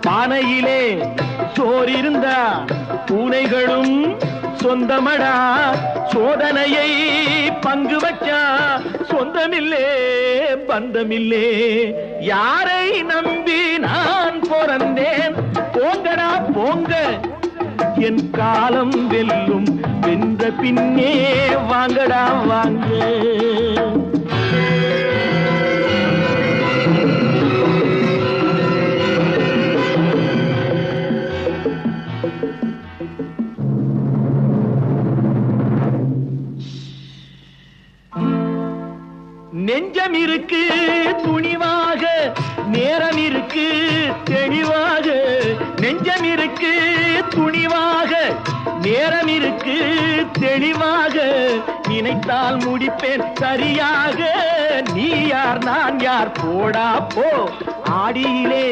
பானையிலே சோறு இருந்தா பூனைகளும் சொந்தமடா. சோதனையை பங்கு வச்சா சொந்தமில்லே பந்தமில்லே. யாரை நம்பி நான் பிறந்தேன்? போங்கடா போங்க, என் காலம் வெல்லும். வென்ற பின்னே வாங்கடா வாங்க. நெஞ்சம் இருக்கு துணிவாக, நேரம் இருக்கு தெளிவாக. நெஞ்சம் இருக்கு துணிவாக, நேரம் இருக்கு தெளிவாக. நினைத்தால் முடிப்பேன் சரியாக. நீ யார் நான் யார், போடா போ. ஆடியிலே